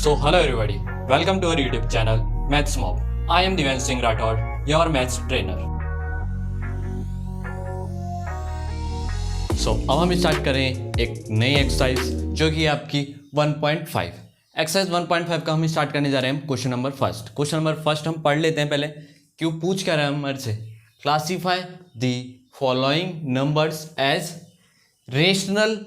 So, hello everybody, welcome to our YouTube channel Maths Mob. I am Divyansh Singh Rathod, your maths trainer. So, अब हम start करें एक नई exercise जो कि आपकी 1.5 एक्सरसाइज 1.5 का हम स्टार्ट करने जा रहे हैं क्वेश्चन नंबर फर्स्ट हम पढ़ लेते हैं पहले। क्यों पूछ क्या रहा है हमारे से, classify the following numbers as rational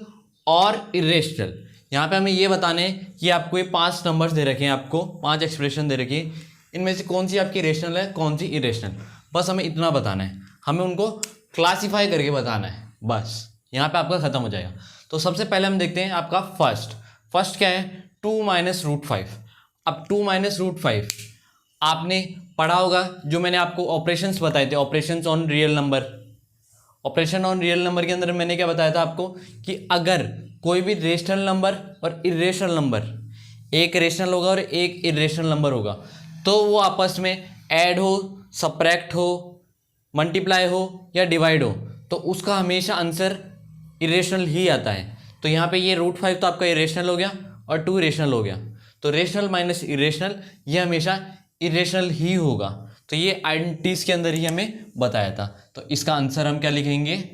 और इरेशनल। यहाँ पे हमें ये बताने हैं कि आपको ये 5 नंबर्स दे रखे हैं, आपको 5 एक्सप्रेशन दे रखी है, इनमें से कौन सी आपकी रेशनल है कौन सी इरेशनल, बस हमें इतना बताना है, हमें उनको क्लासीफाई करके बताना है, बस यहाँ पे आपका खत्म हो जाएगा। तो सबसे पहले हम देखते हैं आपका फर्स्ट क्या है, 2 माइनस रूट 5। अब 2 माइनस रूट 5 आपने पढ़ा होगा, जो मैंने आपको ऑपरेशंस बताए थे, operations on real number. Operation on real number के अंदर मैंने क्या बताया था आपको कि अगर कोई भी रेशनल नंबर और इरेशनल नंबर, एक रेशनल होगा और एक इरेशनल नंबर होगा, तो वो आपस में ऐड हो, सब्ट्रैक्ट हो, मल्टीप्लाई हो या डिवाइड हो, तो उसका हमेशा आंसर इरेशनल ही आता है। तो यहाँ पे ये रूट 5 तो आपका इरेशनल हो गया और 2 रेशनल हो गया, तो रेशनल माइनस इरेशनल ये हमेशा इरेशनल ही होगा। तो ये आइडेंटिटीज के अंदर ही हमें बताया था। तो इसका आंसर हम क्या लिखेंगे,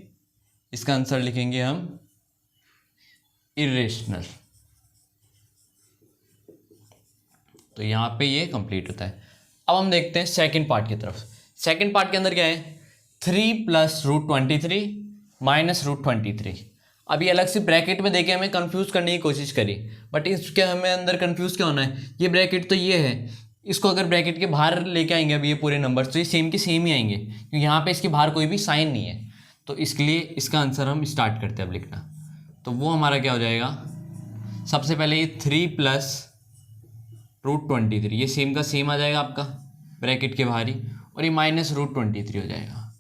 इसका आंसर लिखेंगे हम इरेशनल। तो यहाँ पे ये कंप्लीट होता है। अब हम देखते हैं सेकंड पार्ट की तरफ। सेकंड पार्ट के अंदर क्या है, 3 प्लस रूट 23 माइनस रूट 23। अभी अलग से ब्रैकेट में देके हमें कंफ्यूज करने की कोशिश करी, बट इसके हमें अंदर कंफ्यूज क्या होना है, ये ब्रैकेट तो ये है, इसको अगर ब्रैकेट के बाहर लेके आएंगे अभी ये पूरे नंबर, तो ये सेम के सेम ही आएंगे, क्योंकि यहाँ पे इसके बाहर कोई भी साइन नहीं है। तो इसके लिए इसका आंसर हम स्टार्ट करते हैं अब लिखना। तो वो हमारा क्या हो जाएगा, सबसे पहले ये 3 प्लस रूट 23, ये सेम का सेम आ जाएगा आपका ब्रैकेट के बाहर ही, और ये माइनस रूट 23 हो जाएगा।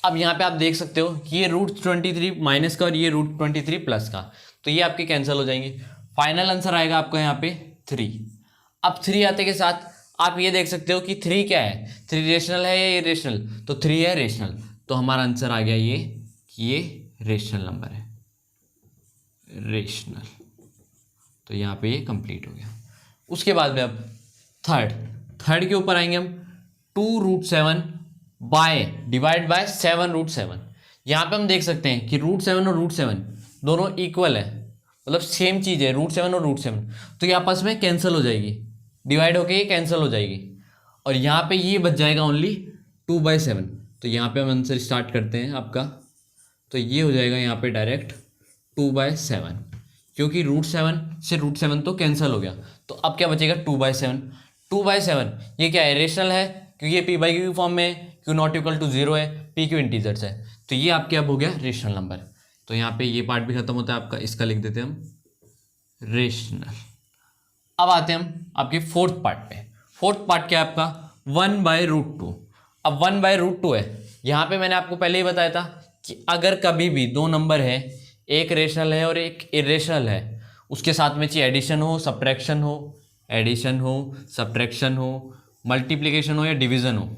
अब यहाँ पे आप देख सकते हो कि ये रूट 23 माइनस का और ये रूट 23 प्लस का, तो ये आपके कैंसिल हो जाएंगे। फाइनल आंसर आएगा आपका यहाँ पे 3। अब 3 आते के साथ आप ये देख सकते हो कि 3 क्या है, 3 रेशनल है या इरेशनल, तो 3 है रेशनल, तो हमारा आंसर आ गया ये कि ये रेशनल नंबर है, रेशनल। तो यहाँ पे ये कंप्लीट हो गया। उसके बाद में अब थर्ड के ऊपर आएंगे हम, 2 root 7 by divide by 7 root 7। यहाँ पे हम देख सकते हैं कि रूट 7 और रूट 7 दोनों इक्वल है, मतलब सेम चीज़ है, रूट 7 और रूट 7, तो ये आपस में कैंसिल हो जाएगी, डिवाइड होके ये कैंसिल हो जाएगी, और यहाँ पे ये बच जाएगा ओनली 2/7। तो यहाँ पे हम आंसर स्टार्ट करते हैं आपका, तो ये हो जाएगा यहाँ पे डायरेक्ट 2/7, क्योंकि रूट 7 से रूट 7 तो कैंसिल हो गया, तो अब क्या बचेगा 2/7। 2/7 ये क्या है, रेशनल है, क्योंकि ये p/q फॉर्म में है, q नॉट इक्वल टू 0 है, p q इंटीजर्स है, तो ये आपके अब हो गया रेशनल नंबर। तो यहाँ पे ये पार्ट भी खत्म होता है आपका, इसका लिख देते हैं हम रेशनल। अब आते हैं हम आपके फोर्थ पार्ट पे। फोर्थ पार्ट क्या है आपका, 1/√2। अब 1/√2 है, यहाँ पे मैंने आपको पहले ही बताया था कि अगर कभी भी 2 नंबर है, एक रेशनल है और एक इरेशनल है, उसके साथ में चाहिए एडिशन हो, सब्ट्रैक्शन हो, एडिशन हो, सब्ट्रैक्शन हो, मल्टीप्लिकेशन हो या डिवीज़न हो,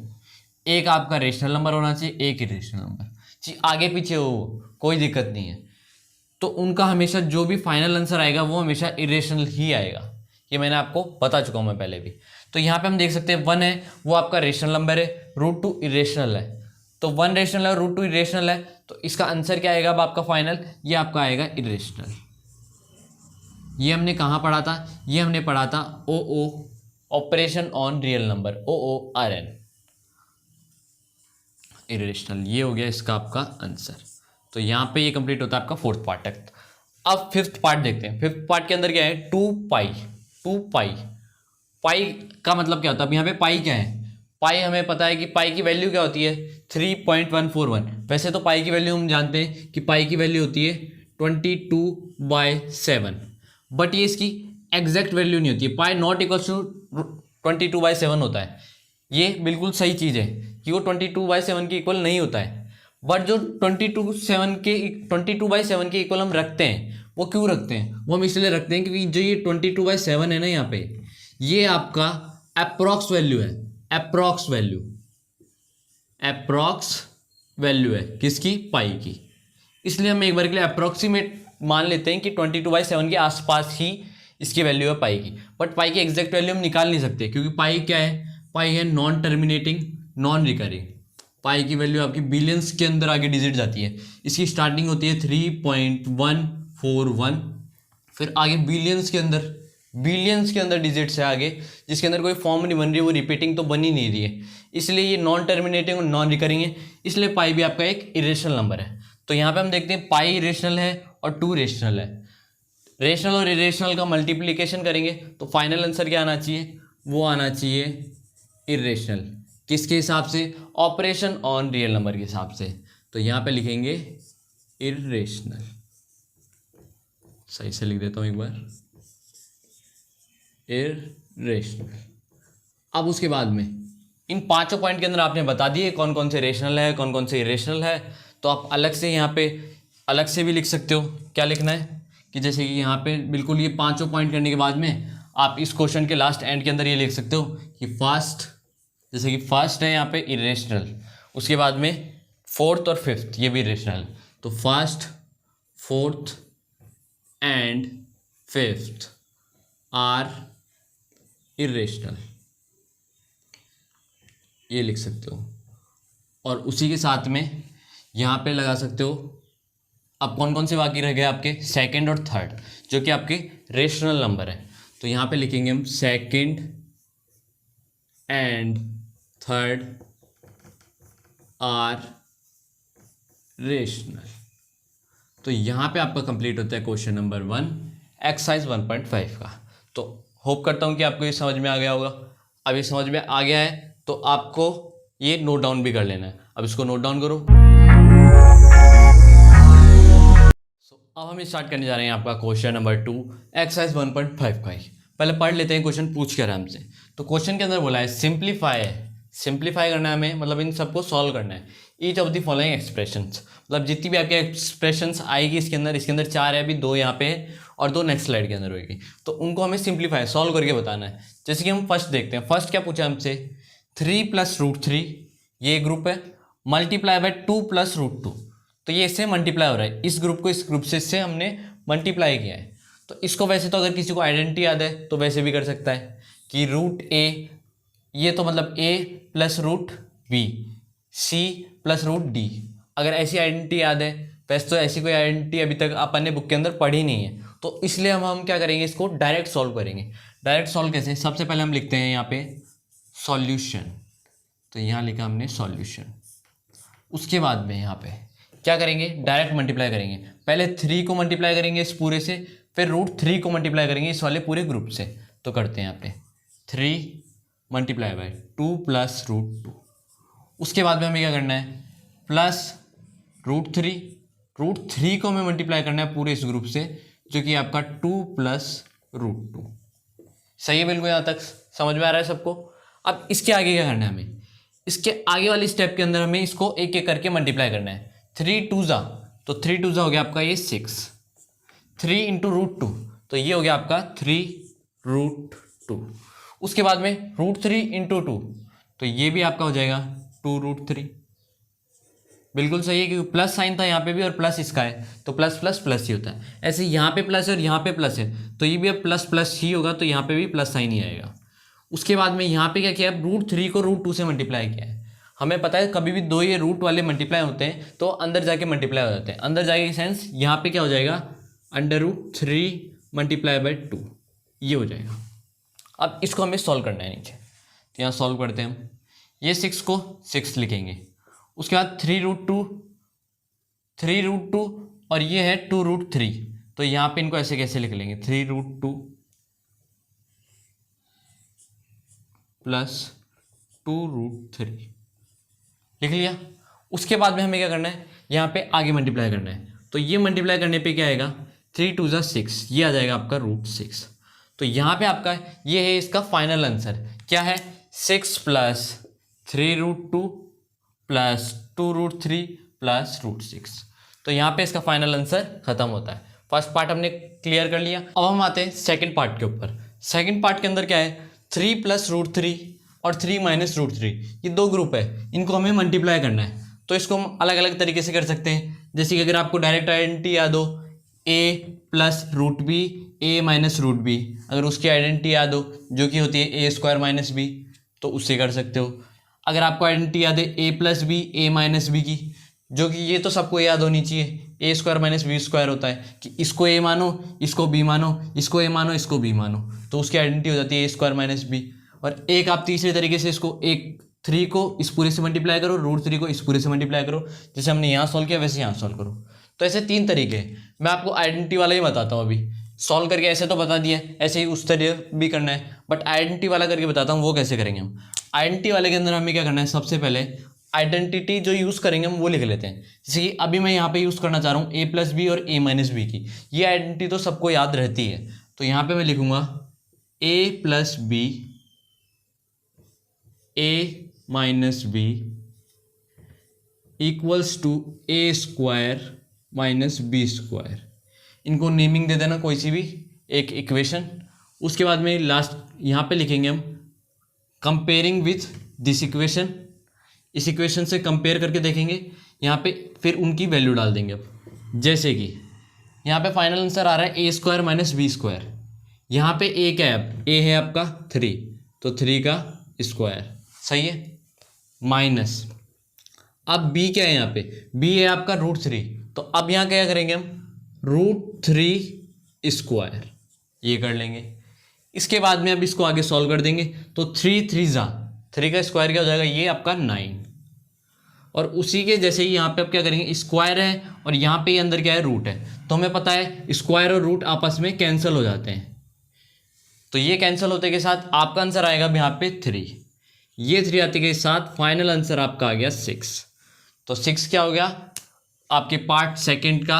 एक आपका रेशनल नंबर होना चाहिए, एक इरेशनल नंबर चाहिए, आगे पीछे हो कोई दिक्कत नहीं है, तो उनका हमेशा जो भी फाइनल आंसर आएगा वो हमेशा इरेशनल ही आएगा। ये मैंने आपको बता चुका हूँ मैं पहले भी। तो यहाँ पे हम देख सकते हैं 1 है वो आपका रेशनल नंबर है, √2 इरेशनल है, तो 1 रेशनल है, √2 इरेशनल है, तो इसका आंसर क्या आएगा अब आपका फाइनल, ये आपका आएगा इरेशनल। ये हमने कहाँ पढ़ा था, ये हमने पढ़ा था OO, operation on real number, OORN, irrational. ये हो गया इसका आपका आंसर। तो यहाँ पे ये कंप्लीट होता है आपका फोर्थ पार्ट तक। अब फिफ्थ पार्ट देखते हैं। फिफ्थ पार्ट के अंदर क्या है, 2 पाई का मतलब क्या होता है, अब यहाँ पे पाई क्या है, पाई हमें पता है कि पाई की वैल्यू क्या होती है, 3.141। वैसे तो पाई की वैल्यू हम जानते हैं कि पाई की वैल्यू होती है 22/7, बट ये इसकी एग्जैक्ट वैल्यू नहीं होती है, पाई नॉट इक्वल टू 22/7 होता है। ये बिल्कुल सही चीज़ है कि वो 22/7 के इक्वल नहीं होता है, बट जो 22/7 के इक्वल हम रखते हैं, वो क्यों रखते हैं, वो हम इसलिए रखते हैं क्योंकि जो ये 22/7 है ना, यहाँ पे ये आपका अप्रॉक्स वैल्यू है, अप्रॉक्स वैल्यू है किसकी, पाई की। इसलिए हम एक बार के लिए अप्रॉक्सीमेट मान लेते हैं कि 22/7 के आसपास ही इसकी वैल्यू है पाई की, बट पाई की एग्जैक्ट वैल्यू हम निकाल नहीं सकते क्योंकि पाई क्या है, पाई है नॉन टर्मिनेटिंग नॉन रिकरिंग। पाई की वैल्यू आपकी बिलियंस के अंदर आगे डिजिट जाती है, इसकी स्टार्टिंग होती है 3.141, फिर आगे बिलियंस के अंदर डिजिट्स है आगे, जिसके अंदर कोई फॉर्म नहीं बन रही है, वो रिपीटिंग तो बन ही नहीं रही है, इसलिए ये नॉन टर्मिनेटिंग और नॉन रिकरिंग है, इसलिए पाई भी आपका एक इरेशनल नंबर है। तो यहाँ पे हम देखते हैं पाई इरेशनल है और 2 रेशनल है। रेशनल और इरेशनल का मल्टीप्लिकेशन करेंगे तो फाइनल आंसर क्या आना चाहिए, वो आना चाहिए इरेशनल। किसके हिसाब से, ऑपरेशन ऑन रियल नंबर के हिसाब से। तो यहाँ पे लिखेंगे इरेशनल, सही से लिख देता हूँ एक बार, इरेशनल। अब उसके बाद में इन 5 पॉइंट के अंदर आपने बता दिए कौन कौन से रेशनल है, कौन कौन से इरेशनल है, तो आप अलग से यहाँ पे अलग से भी लिख सकते हो। क्या लिखना है कि जैसे कि यहाँ पे बिल्कुल ये 5 पॉइंट करने के बाद में आप इस क्वेश्चन के लास्ट एंड के अंदर ये लिख सकते हो कि फर्स्ट, जैसे कि फर्स्ट है यहाँ पे इरेशनल, उसके बाद में फोर्थ और फिफ्थ ये भी इरेशनल, तो first, fourth and fifth are irrational, ये लिख सकते हो। और उसी के साथ में यहाँ पे लगा सकते हो, अब कौन कौन से बाकी रह गए आपके, सेकंड और थर्ड, जो कि आपके रेशनल नंबर है। तो यहाँ पे लिखेंगे हम second and third are rational. तो यहाँ पे आपका कंप्लीट होता है क्वेश्चन नंबर 1 एक्सरसाइज 1.5 का। तो होप करता हूँ कि आपको ये समझ में आ गया होगा। अब ये समझ में आ गया है तो आपको ये नोट डाउन भी कर लेना है। अब इसको नोट डाउन करो। अब हम स्टार्ट करने जा रहे हैं आपका क्वेश्चन नंबर 2 एक्सरसाइज 1.5 का ही। पहले पढ़ लेते हैं क्वेश्चन पूछ के आराम से। तो क्वेश्चन के अंदर बोला है सिंप्लीफाई करना है हमें, मतलब इन सबको सॉल्व करना है। Each of the following expressions, मतलब जितनी भी आपके एक्सप्रेशंस आएगी इसके अंदर 4 है, अभी 2 यहाँ पे और 2 नेक्स्ट स्लाइड के अंदर होगी, तो उनको हमें सिंप्लीफाई सॉल्व करके बताना है। जैसे कि हम फर्स्ट देखते हैं, फर्स्ट क्या पूछा हमसे, 3 + √3 ये ग्रुप है, मल्टीप्लाई बाय 2 + √2, तो ये इससे मल्टीप्लाई हो रहा है, इस ग्रुप को इस ग्रुप से इससे हमने मल्टीप्लाई किया है। तो इसको वैसे तो अगर किसी को आइडेंटिटी याद है तो वैसे भी कर सकता है कि √a, ये तो मतलब a + √b, c + √d, अगर ऐसी आइडेंटिटी याद है। वैसे तो ऐसी कोई आइडेंटिटी अभी तक अपन ने बुक के अंदर पढ़ी नहीं है, तो इसलिए हम क्या करेंगे, इसको डायरेक्ट सॉल्व करेंगे। डायरेक्ट सॉल्व कैसे, सबसे पहले हम लिखते हैं यहाँ पे सॉल्यूशन, तो यहाँ लिखा हमने सॉल्यूशन। उसके बाद में यहाँ पे क्या करेंगे, डायरेक्ट मल्टीप्लाई करेंगे। पहले 3 को मल्टीप्लाई करेंगे इस पूरे से, फिर √3 को मल्टीप्लाई करेंगे इस वाले पूरे ग्रुप से। तो करते हैं यहाँ पे 3 × 2 + √2। उसके बाद में हमें क्या करना है, प्लस √3 को हमें मल्टीप्लाई करना है पूरे इस ग्रुप से, जो कि आपका 2 + √2। सही है, बिल्कुल यहाँ तक समझ में आ रहा है सबको। अब इसके आगे क्या करना है हमें, इसके आगे वाली स्टेप के अंदर हमें इसको एक एक करके मल्टीप्लाई करना है। 3 2 जा, तो 3 2 जा हो गया आपका ये 6, 3 × √2, तो ये हो गया आपका 3 √2। उसके बाद में √3 × 2, तो ये भी आपका हो जाएगा 2 √3। बिल्कुल सही है, क्योंकि प्लस साइन था यहाँ पे भी और प्लस इसका है, तो प्लस प्लस प्लस ही होता है। ऐसे यहाँ पे प्लस है और यहाँ पे प्लस है, तो ये भी अब प्लस प्लस ही होगा, तो यहाँ पे भी प्लस साइन ही आएगा। उसके बाद में यहाँ पे क्या किया, √3 को √2 से मल्टीप्लाई किया है। हमें पता है कभी भी 2 ये रूट वाले मल्टीप्लाई होते हैं तो अंदर जाके मल्टीप्लाई हो जाते हैं। अंदर जाके सेंस यहाँ पे क्या हो जाएगा, √3 × 2 ये हो जाएगा। अब इसको हमें सॉल्व करना है नीचे, तो यहाँ सॉल्व करते हैं हम। ये 6 को 6 लिखेंगे, उसके बाद 3 √2 और ये है 2 √3, तो यहाँ पे इनको ऐसे कैसे लिख लेंगे, 3 √2 + 2 √3 लिख लिया। उसके बाद में हमें क्या करना है, यहाँ पे आगे मल्टीप्लाई करना है। तो ये मल्टीप्लाई करने पे क्या आएगा, 3 2 जा 6, ये आ जाएगा आपका √6। तो यहाँ पे आपका ये है इसका फाइनल आंसर, क्या है 6 + 3 √2 + 2 √3 + √6। तो यहाँ पे इसका फाइनल आंसर खत्म होता है। फर्स्ट पार्ट हमने क्लियर कर लिया। अब हम आते हैं सेकंड पार्ट के ऊपर। सेकंड पार्ट के अंदर क्या है, 3 + √3 और 3 - √3, ये 2 ग्रुप है, इनको हमें मल्टीप्लाई करना है। तो इसको हम अलग अलग तरीके से कर सकते हैं। जैसे कि अगर आपको डायरेक्ट आइडेंटिटी याद हो, ए plus root B A minus root B, अगर उसकी आइडेंटिटी याद हो जो कि होती है ए स्क्वायर माइनस बी, तो उससे कर सकते हो। अगर आपको आइडेंटिटी याद है ए plus B A minus B की, जो कि ये तो सबको याद होनी चाहिए, ए स्क्वायर माइनस बी स्क्वायर होता है कि इसको ए मानो, इसको बी मानो, इसको ए मानो, इसको बी मानो, तो उसकी आइडेंटिटी हो जाती है ए स्क्वायर माइनस बी। और एक आप तीसरे तरीके से इसको एक 3 को इस पूरे से मल्टीप्लाई करो, √3 को इस पूरे से मल्टीप्लाई करो, जैसे हमने यहाँ सॉल्व किया वैसे यहाँ सॉल्व करो। तो ऐसे 3 तरीके हैं, मैं आपको आइडेंटिटी वाला ही बताता हूँ अभी। सॉल्व करके ऐसे तो बता दिया, ऐसे ही उस तरह भी करना है, बट आइडेंटिटी वाला करके बताता हूँ वो कैसे करेंगे हम। आइडेंटिटी वाले के अंदर हमें क्या करना है, सबसे पहले आइडेंटिटी जो यूज़ करेंगे हम वो लिख लेते हैं। जैसे कि अभी मैं यहाँ पे यूज़ करना चाह रहा हूँ ए प्लस बी और ए माइनस बी की, ये आइडेंटिटी तो सबको याद रहती है। तो यहाँ पे मैं लिखूंगा A plus B A minus B equals to A square minus B square. इनको नेमिंग दे देना कोई सी भी एक इक्वेशन। उसके बाद में लास्ट यहाँ पे लिखेंगे हम कंपेयरिंग विथ दिस इक्वेशन, इस इक्वेशन से कंपेयर करके देखेंगे यहाँ पे, फिर उनकी वैल्यू डाल देंगे। अब जैसे कि यहाँ पे फाइनल आंसर आ रहा है ए स्क्वायर माइनस बी स्क्वायर, यहाँ पे ए क्या है, ए है आपका 3, तो 3 का स्क्वायर, सही है, माइनस अब बी क्या है, यहाँ पे बी है आपका √3, तो अब यहाँ क्या करेंगे हम, √3 स्क्वायर, ये कर लेंगे। इसके बाद में अब इसको आगे सॉल्व कर देंगे, तो 3 3 का स्क्वायर क्या हो जाएगा, ये आपका 9। और उसी के जैसे ही यहाँ पे अब क्या करेंगे, स्क्वायर है और यहाँ पे अंदर क्या है, रूट है, तो हमें पता है स्क्वायर और रूट आपस में कैंसिल हो जाते हैं, तो ये कैंसिल होते के साथ आपका आंसर आएगा अब यहाँ पे 3, ये 3 आते के साथ फाइनल आंसर आपका आ गया 6। तो 6 क्या हो गया, आपके पार्ट सेकंड का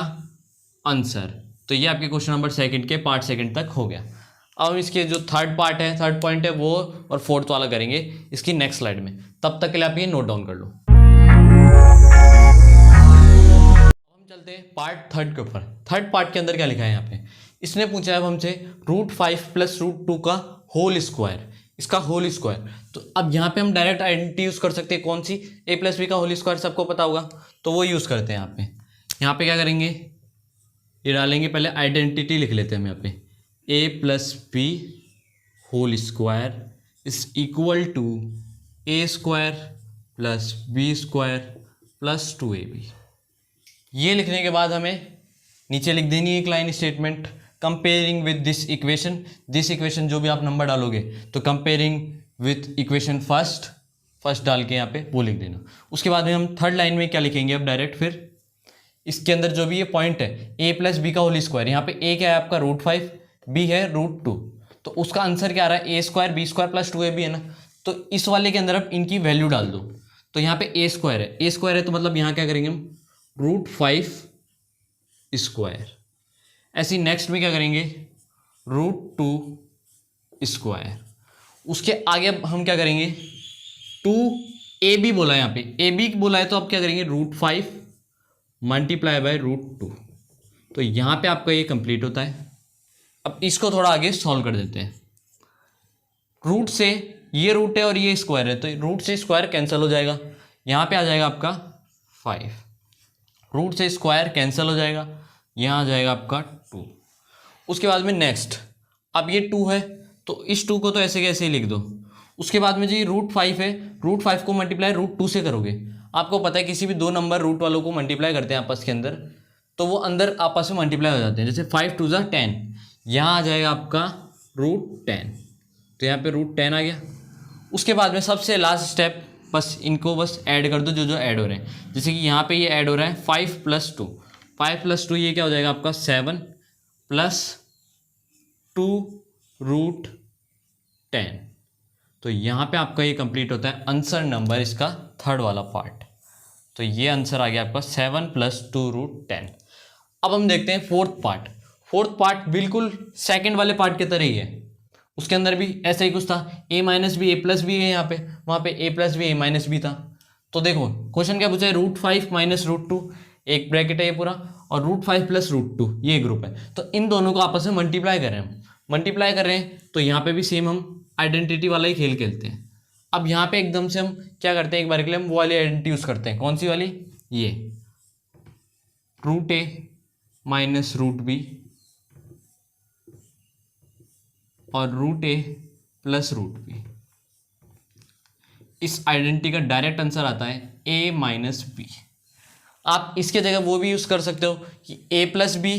आंसर। तो ये आपके क्वेश्चन नंबर सेकंड के पार्ट सेकंड तक हो गया। अब हम इसके जो थर्ड पार्ट है, थर्ड पॉइंट है, वो और फोर्थ वाला करेंगे इसकी नेक्स्ट स्लाइड में। तब तक के लिए आप ये नोट डाउन कर लो। हम चलते हैं पार्ट थर्ड के ऊपर। थर्ड पार्ट के अंदर क्या लिखा है यहाँ पे, इसने पूछा है अब हमसे √5 + √2 का होल स्क्वायर, इसका होल स्क्वायर। तो अब यहाँ पे हम डायरेक्ट आइडेंटिटी यूज कर सकते हैं, कौन सी, a + b का होल स्क्वायर सबको पता होगा, तो वो यूज करते हैं। यहाँ पे क्या करेंगे, ये डालेंगे, पहले आइडेंटिटी लिख लेते हैं हम यहाँ पे, a + b whole square is equal to a square + b square + 2ab। ये लिखने के बाद हमें नीचे लिख देनी है एक line statement, comparing with this equation. This equation जो भी आप नंबर डालोगे तो कंपेयरिंग विथ इक्वेशन फर्स्ट डाल के यहाँ पे वो लिख देना। उसके बाद में हम थर्ड लाइन में क्या लिखेंगे अब डायरेक्ट, फिर इसके अंदर जो भी ये पॉइंट है a + b का होल स्क्वायर, यहाँ पे a क्या है आपका √5, b है √2, तो उसका आंसर क्या आ रहा है, a square b square + 2ab है ना। तो इस वाले के अंदर अब इनकी वैल्यू डाल दो, तो यहाँ पे a स्क्वायर है, a स्क्वायर है तो मतलब यहाँ क्या करेंगे हम, √5 स्क्वायर। ऐसे नेक्स्ट में क्या करेंगे, √2 स्क्वायर। उसके आगे अब हम क्या करेंगे, 2ab बोला है यहाँ पे, ab बोला है तो अब क्या करेंगे, √5 मल्टीप्लाई बाय √2। तो यहाँ पे आपका ये कंप्लीट होता है। अब इसको थोड़ा आगे सॉल्व कर देते हैं। रूट से ये रूट है और ये स्क्वायर है, तो रूट से स्क्वायर कैंसिल हो जाएगा, यहाँ पे आ जाएगा आपका 5, रूट से स्क्वायर कैंसिल हो जाएगा, यहाँ आ जाएगा आपका 2। उसके बाद में नेक्स्ट, अब ये 2 है तो इस 2 को तो ऐसे कैसे ही लिख दो। उसके बाद में जो ये √5 है, √5 को मल्टीप्लाई √2 से करोगे। आपको पता है किसी भी दो नंबर रूट वालों को मल्टीप्लाई करते हैं आपस के अंदर, तो वो अंदर आपस में मल्टीप्लाई हो जाते हैं। जैसे 5 2 = 10, यहाँ आ जाएगा आपका √10, तो यहाँ पे √10 आ गया। उसके बाद में सबसे लास्ट स्टेप, बस इनको बस ऐड कर दो जो जो ऐड हो रहे हैं। जैसे कि यहाँ पे ये ऐड हो रहा है 5 + 2, 5 + 2 ये क्या हो जाएगा आपका 7 + 2 √10। तो यहाँ पे आपका ये कंप्लीट होता है आंसर नंबर इसका थर्ड वाला पार्ट। तो ये आंसर आ गया आपका 7 + 2 √10। अब हम देखते हैं फोर्थ पार्ट। फोर्थ पार्ट बिल्कुल सेकंड वाले पार्ट की तरह ही है, उसके अंदर भी ऐसा ही कुछ था, a - b a + b है यहाँ पे, वहाँ पे a + b a - b था। तो देखो क्वेश्चन क्या पूछा है, √5 - √2, एक ब्रैकेट है ये पूरा, और √5 + √2 ये ग्रुप है। तो इन दोनों को आपस में मल्टीप्लाई कर रहे हैं, मल्टीप्लाई कर रहे हैं, तो यहाँ पे भी सेम हम आइडेंटिटी वाला ही खेल खेलते हैं। अब यहाँ पे एकदम से हम क्या करते हैं, एक बार के लिए हम वो वाली आइडेंटिटी यूज करते हैं, कौन सी वाली, ये √a माइनस रूट बी और रूट ए प्लस रूट बी। इस आइडेंटिटी का डायरेक्ट आंसर आता है ए माइनस बी। आप इसके जगह वो भी यूज़ कर सकते हो कि A plus B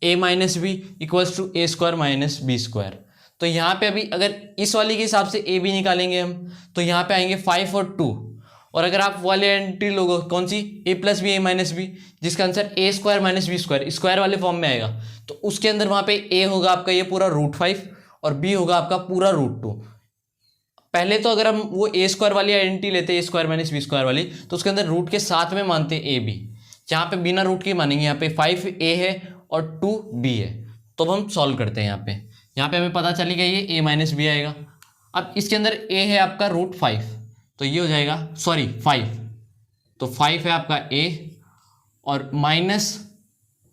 A minus B equals to A square minus B square. तो यहाँ पे अभी अगर इस वाली के हिसाब से ए भी निकालेंगे हम तो यहाँ पे आएंगे 5 और 2। और अगर आप वाले आइडेंटिटी लोगे कौन सी A plus B A minus B जिसका answer A square minus B square square वाले फॉर्म में आएगा तो उसके अंदर वहाँ पे ए होगा आपका ये पूरा √5 और बी होगा आपका पूरा √2। पहले तो अगर हम वो ए स्क्वायर वाली आइडेंटिटी लेते ए स्क्वायर माइनस बी स्क्वायर वाली तो उसके अंदर रूट के साथ में मानते ए बी। यहाँ पे बिना रूट के मानेंगे, यहाँ पे 5 ए है और 2 बी है। तो अब हम सॉल्व करते हैं। यहाँ पे हमें पता चली गई ये ए माइनस बी आएगा। अब इसके अंदर ए है आपका √5 तो ये हो जाएगा 5 तो 5 है आपका ए और माइनस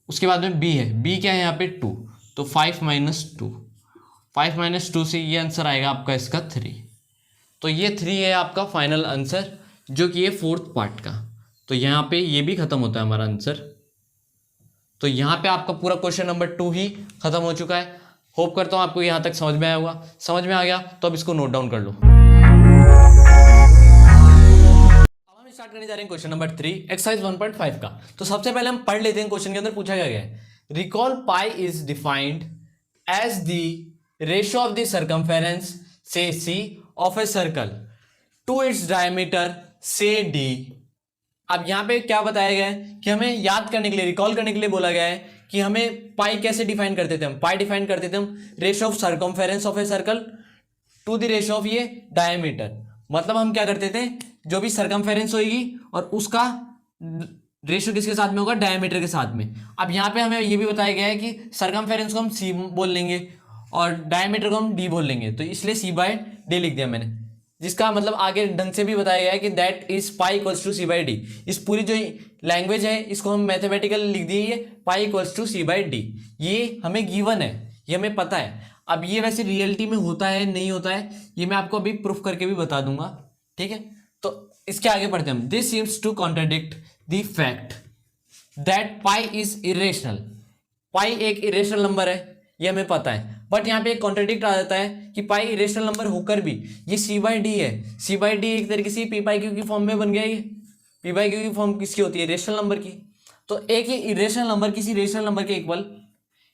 उसके बाद में बी है, बी क्या है यहाँ पे 2 तो 5 - 2 से ये आंसर आएगा आपका इसका 3। तो ये 3 है आपका फाइनल आंसर जो कि ये 4th पार्ट का। तो यहाँ पे ये भी खत्म होता है हमारा आंसर। तो यहाँ पे आपका पूरा क्वेश्चन नंबर 2 ही खत्म हो चुका है। होप करता हूँ आपको यहाँ तक समझ में आया होगा। समझ में आ गया तो अब इसको नोट डाउन कर लो। अब हम स्टार्ट करने जा रहे हैं क्वेश्चन नंबर 3 एक्सरसाइज 1.5 का। तो सबसे पहले हम पढ़ लेते हैं क्वेश्चन के अंदर पूछा गया है recall pi is defined as the ratio of the circumference से C of a circle to its diameter से डी। अब यहाँ पे क्या बताया गया है कि हमें याद करने के लिए रिकॉल करने के लिए बोला गया है कि हमें पाई कैसे डिफाइन करते थे। हम पाई डिफाइन करते थे हम ratio of circumference of a circle to the ratio of ये डायमीटर। मतलब हम क्या करते थे जो भी सर्कमफेरेंस होगी और उसका रेशियो किसके साथ में होगा डायमीटर के साथ में। अब यहाँ पे हमें ये भी बताया गया है कि सर्कमफेरेंस को हम सी बोल लेंगे और डायमीटर को हम डी बोल लेंगे तो इसलिए C/D लिख दिया मैंने, जिसका मतलब आगे ढंग से भी बताया गया है कि that is pi equals to C/D। इस पूरी जो लैंग्वेज है इसको हम मैथमेटिकल लिख दिए पाई इक्वल्स टू C/D। ये हमें गिवन है, ये हमें पता है। अब ये वैसे रियलिटी में होता है नहीं होता है ये मैं आपको अभी प्रूफ करके भी बता दूंगा, ठीक है। तो इसके आगे पढ़ते हैं हम। This seems to contradict the fact that pi is irrational. Pi एक इरेशनल नंबर है ये हमें पता है, बट यहाँ पे एक कॉन्ट्राडिक्ट आ जाता है कि पाई इरेशनल नंबर होकर भी ये C/D है। C/D एक तरीके से P/Q की फॉर्म में बन गया। ये P/Q की फॉर्म किसकी होती है रेशनल नंबर की। तो एक ये इरेशनल नंबर किसी रेशनल नंबर के इक्वल,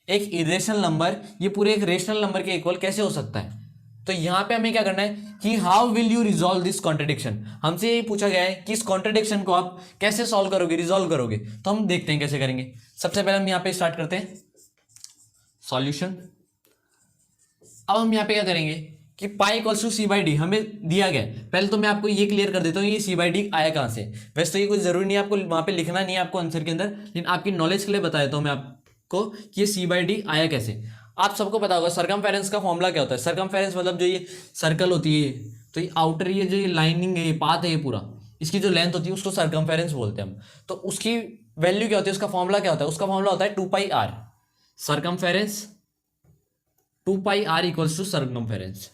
एक इरेशनल नंबर ये पूरे एक रेशनल नंबर के इक्वल कैसे हो सकता है। तो यहाँ पे हमें क्या करना है कि how will you resolve this contradiction. हमसे यही पूछा गया है कि इस कॉन्ट्रडिक्शन को आप कैसे सॉल्व करोगे, रिजॉल्व करोगे। तो हम देखते हैं कैसे करेंगे। सबसे पहले हम यहाँ पे स्टार्ट करते हैं सॉल्यूशन। अब हम यहाँ पे क्या करेंगे कि पाई इक्वल्स टू C/D हमें दिया गया। पहले तो मैं आपको ये क्लियर कर देता हूँ ये C/D आया कहाँ से। वैसे तो ये कोई जरूरी नहीं है आपको वहाँ पे लिखना नहीं है आपको आंसर के अंदर, लेकिन आपकी नॉलेज के लिए बता देता हूँ मैं आपको कि ये C/D आया कैसे। आप सबको पता होगा सर्कमफेरेंस का फॉर्मूला क्या होता है। सर्कमफेरेंस मतलब जो ये सर्कल होती है तो ये आउटर ये जो ये लाइनिंग है ये पाथ है ये पूरा इसकी जो लेंथ होती है उसको सर्कमफेरेंस बोलते हैं हम। तो उसकी वैल्यू क्या होती है, उसका फॉर्मूला क्या होता है, उसका फॉर्मूला होता है 2πr। Circumference 2πr equals to circumference,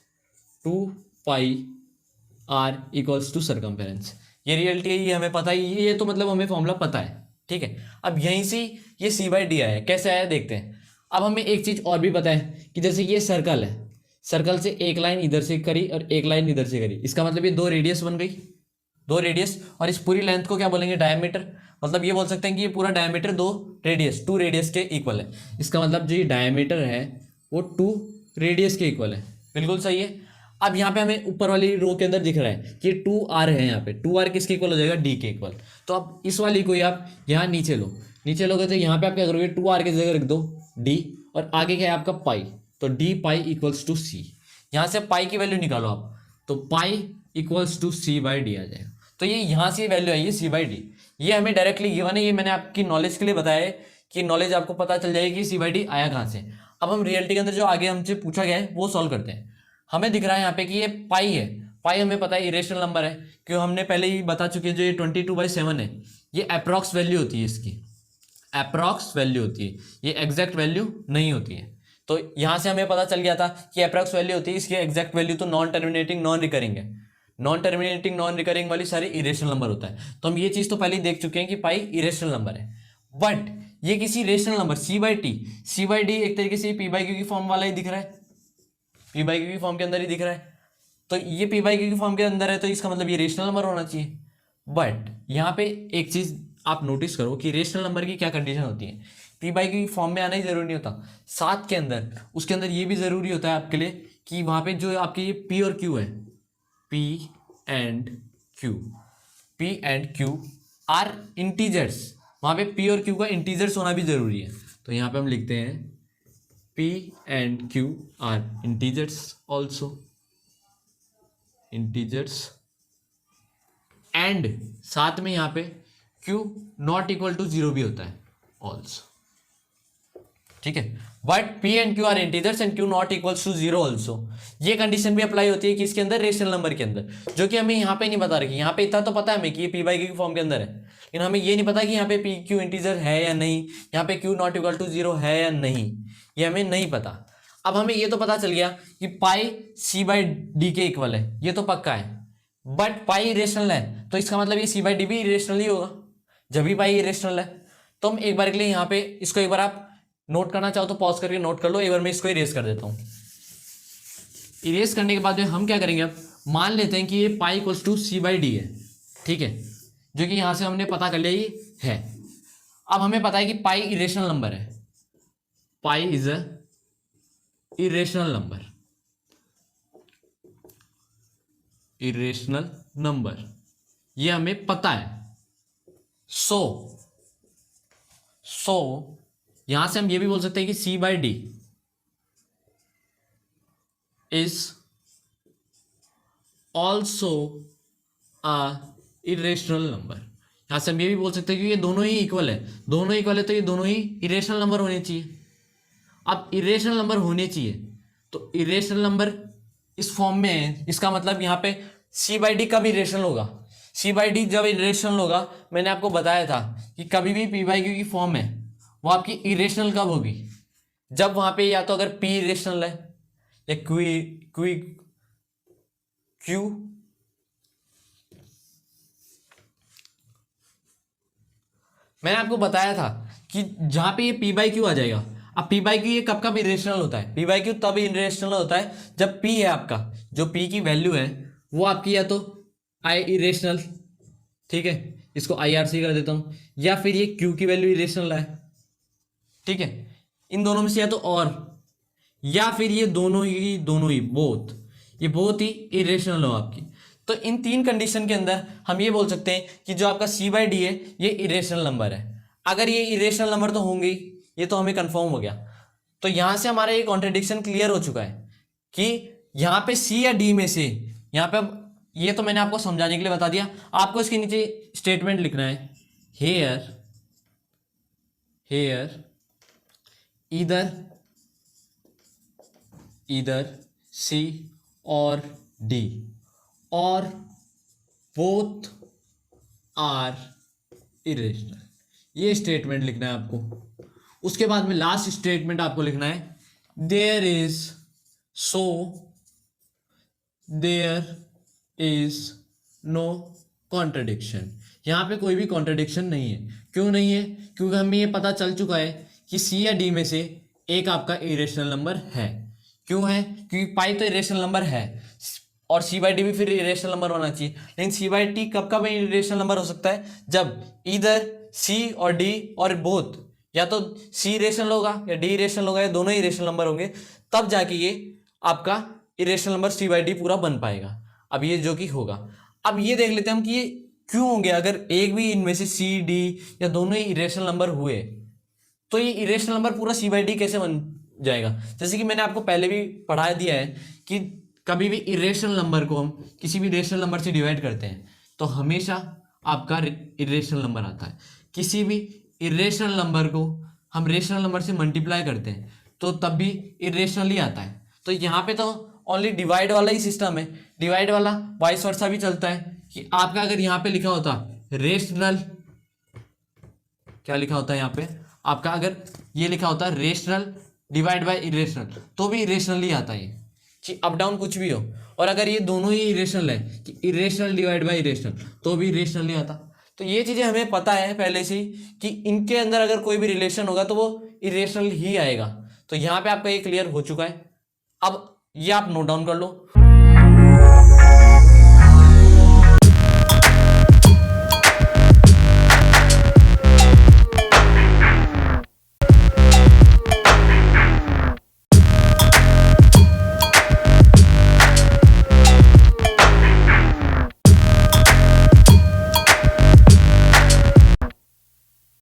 2πr equals to circumference. ये रियलिटी है, ये हमें पता ही, ये तो मतलब हमें फॉर्मूला पता है, ठीक है। अब यहीं से ये C/D आया, कैसे आया देखते हैं। अब हमें एक चीज़ और भी पता है कि जैसे ये सर्कल है, सर्कल से एक लाइन इधर से करी और एक लाइन इधर से करी, इसका मतलब ये 2 रेडियस बन गई, 2 रेडियस। और इस पूरी लेंथ को क्या बोलेंगे डायमीटर। मतलब ये बोल सकते हैं कि ये पूरा डायमीटर 2 रेडियस के इक्वल है। इसका मतलब जो ये डायमीटर है वो 2 रेडियस के इक्वल है। बिल्कुल सही है। अब यहाँ पे हमें ऊपर वाली रो के अंदर दिख रहा है कि 2r है, यहाँ पे 2r किसके इक्वल हो जाएगा d के इक्वल। तो अब इस वाली को आप यहाँ नीचे लो, नीचे लोगे तो यहाँ पे आप क्या करोगे 2r की जगह रख दो d और आगे क्या है आपका पाई, तो d pi equals to c। यहाँ से पाई की वैल्यू निकालो आप तो पाई इक्वल्स टू C/D आ जाएगा। तो ये यहाँ से वैल्यू आई है C/D, ये हमें डायरेक्टली गिवन है। ये मैंने आपकी नॉलेज के लिए बताया है कि नॉलेज आपको पता चल जाएगी C/D आया कहाँ से। अब हम रियलिटी के अंदर जो आगे हमसे पूछा गया है वो सॉल्व करते हैं। हमें दिख रहा है यहाँ पे कि ये पाई है, पाई हमें पता है इरेशनल नंबर है क्यों हमने पहले ही बता चुके हैं। जो ये 22/7 है ये अप्रॉक्स वैल्यू होती है, इसकी अप्रॉक्स वैल्यू होती है, ये एग्जैक्ट वैल्यू नहीं होती है। तो यहाँ से हमें पता चल गया था कि अप्रॉक्स वैल्यू होती है, इसकी एग्जैक्ट वैल्यू तो नॉन टर्मिनेटिंग नॉन रिकरिंग है। नॉन टर्मिनेटिंग नॉन रिकरिंग वाली सारी इरेशनल नंबर होता है। तो हम ये चीज़ तो पहले ही देख चुके हैं कि पाई इरेशनल नंबर है। बट ये किसी rational number C by D एक तरीके से पी बाई क्यू की फॉर्म वाला ही दिख रहा है, पी बाई क्यू की फॉर्म के अंदर ही दिख रहा है, तो ये पी बाई क्यू की फॉर्म के अंदर है, तो इसका मतलब ये रेशनल नंबर होना चाहिए। बट यहाँ पे एक चीज आप नोटिस करो कि रेशनल नंबर की क्या कंडीशन होती है, पी बाई क्यू की फॉर्म में आना ही जरूरी नहीं होता, साथ के अंदर उसके अंदर ये भी जरूरी होता है आपके लिए कि वहां पे जो आपके ये पी और क्यू है, P and Q, P and Q are integers, वहां पे पी और क्यू का इंटीजर्स होना भी जरूरी है। तो यहाँ पे हम लिखते हैं P and Q are integers also, integers, and साथ में यहाँ पे क्यू नॉट इक्वल टू 0 भी होता है ऑल्सो, ठीक है। But P and Q are integers and Q not equals to 0 also, ये कंडीशन भी अप्लाई होती है कि इसके अंदर रेशनल नंबर के अंदर, जो कि हमें यहाँ पे नहीं बता रखी। यहाँ पे इतना तो पता है हमें कि ये पी बाई क्यू फॉर्म के अंदर है, लेकिन हमें ये नहीं पता कि यहाँ पे पी क्यू इंटीजर है या नहीं, यहाँ पे क्यू नॉट इक्वल टू 0 है या नहीं, ये हमें नहीं पता। अब हमें ये तो पता चल गया कि पाई सी बाई डी के इक्वल है, ये तो पक्का है, बट पाई इरेशनल है, तो इसका मतलब ये सी बाई डी भी इरेशनल ही होगा जब भी पाई इरेशनल है। तो हम एक बार के लिए यहाँ पे इसको एक बार आप नोट करना चाहो तो पॉज करके नोट कर लो, एक बार मैं इसको इरेज कर देता हूँ। इरेज करने के बाद हम क्या करेंगे, अब मान लेते हैं कि ये pi equals to C by D है, ठीक है, जो कि यहाँ से हमने पता कर लिया ये है। अब हमें पता है कि पाई इरेशनल नंबर है, pi is a irrational number, irrational number ये हमें पता है। सो यहां से हम ये भी बोल सकते हैं कि C by D is also a irrational number. यहां से हम ये भी बोल सकते हैं कि ये दोनों ही इक्वल है, दोनों इक्वल है तो ये दोनों ही इरेशनल नंबर होने चाहिए। अब इरेशनल नंबर होने चाहिए तो इरेशनल नंबर इस फॉर्म में है, इसका मतलब यहाँ पे सी बाई डी कब इरेशनल होगा, सी बाई डी जब इरेशनल होगा, मैंने आपको बताया था कि कभी भी पी बाई क्यू की फॉर्म है वो आपकी इरेशनल कब होगी, जब वहां पे या तो अगर पी इरेशनल है या क्यू मैंने आपको बताया था कि जहां पे ये पी बाई क्यू आ जाएगा। अब पी बाई क्यू ये कब कब इरेशनल होता है, पी बाई क्यू तब इरेशनल होता है जब पी है आपका, जो पी की वैल्यू है वो आपकी या तो आई इरेशनल, ठीक है, इसको आई आर सी कर देता हूं, या फिर ये क्यू की वैल्यू इरेशनल है, ठीक है, इन दोनों में से या तो और, या फिर ये दोनों ही बोथ, ये बहुत ही इरेशनल हो आपकी। तो इन तीन कंडीशन के अंदर हम ये बोल सकते हैं कि जो आपका सी बाई डी है ये इरेशनल नंबर है। अगर ये इरेशनल नंबर तो होंगे, ये तो हमें कंफर्म हो गया। तो यहां से हमारा ये कॉन्ट्रडिक्शन क्लियर हो चुका है कि यहाँ पे सी या डी में से, यहाँ पे ये तो मैंने आपको समझाने के लिए बता दिया, आपको इसके नीचे स्टेटमेंट लिखना है, here either C or D or both are irrational, ये स्टेटमेंट लिखना है आपको। उसके बाद में लास्ट स्टेटमेंट आपको लिखना है there is no contradiction। यहाँ पे कोई भी कॉन्ट्रडिक्शन नहीं है। क्यों नहीं है? क्योंकि हमें ये पता चल चुका है कि सी या डी में से एक आपका इरेशनल नंबर है। क्यों है? क्योंकि पाई तो इरेशनल नंबर है और सी बाई डी भी फिर इरेशनल नंबर होना चाहिए। लेकिन सी बाई टी कब कब इरेशनल नंबर हो सकता है? जब इधर सी और डी और बोथ, या तो सी इरेशनल होगा या डी इरेशनल होगा या दोनों ही इरेशनल नंबर होंगे, तब जाके ये आपका irrational number C by D पूरा बन पाएगा। अब ये जो कि होगा। अब ये देख लेते हैं हम कि ये क्यों होंगे। अगर एक भी इनमें से सी डी या दोनों ही इरेशनल नंबर हुए तो ये इरेशनल नंबर पूरा सी बाई डी कैसे बन जाएगा? जैसे कि मैंने आपको पहले भी पढ़ा दिया है कि कभी भी इरेशनल नंबर को हम किसी भी रेशनल नंबर से डिवाइड करते हैं तो हमेशा आपका इरेशनल नंबर आता है। किसी भी इरेशनल नंबर को हम रेशनल नंबर से मल्टीप्लाई करते हैं तो तब भी इरेशनल ही आता है। तो यहाँ पे तो ओनली डिवाइड वाला ही सिस्टम है। डिवाइड वाला वाइस वर्सा भी चलता है कि आपका अगर यहाँ पे लिखा होता रेशनल, क्या लिखा होता है यहाँ पे आपका, अगर ये लिखा होता है रेशनल डिवाइड बाय इरेशनल तो भी इरेशनल ही आता है कि अप डाउन कुछ भी हो। और अगर ये दोनों ही इरेशनल है कि इरेशनल डिवाइड बाय इरेशनल तो भी इरेशनल ही आता। तो ये चीजें हमें पता है पहले से ही कि इनके अंदर अगर कोई भी रिलेशन होगा तो वो इरेशनल ही आएगा। तो यहाँ पे आपका ये क्लियर हो चुका है। अब ये आप नोट डाउन कर लो।